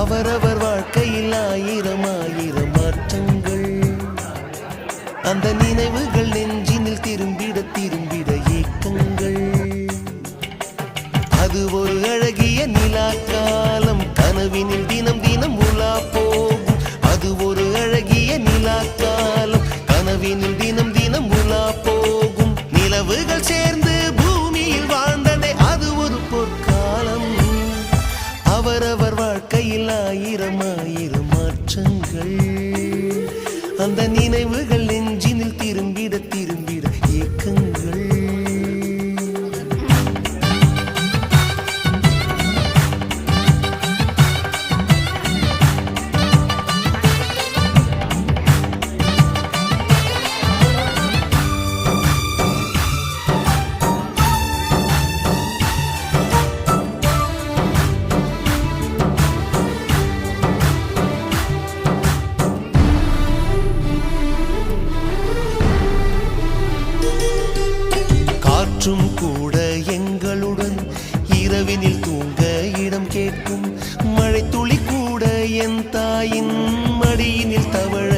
அவரவர் வாழ்க்கையில் ஆயிரம் ஆயிரம் மாற்றங்கள். அந்த நினைவுகள் நெஞ்சினில் திரும்பிட திரும்பிட ஏக்கங்கள். அது ஒரு அழகிய நிலா காலம், கனவினில் தினம் தினம் உலா போகும். அது ஒரு அழகிய நிலா காலம், கனவினில் தினம் தினம் உலா போகும். நிலவுகள் சேர்ந்து பூமியில் வாழ்ந்ததே அது ஒரு பொற்காலம். அவரவர் வாழ்க்கையில் ஆயிரம் ஆயிரம் மாற்றங்கள். அந்த நினைவுகள் நெஞ்சினில் திரும்பிட திரும்பிட ஏக்கங்கள். காற்றும் கூட எங்களுடன் இரவினில் தூங்க இடம் கேட்கும். மழை துளி கூட என் தாயின் மடியினில் தவழ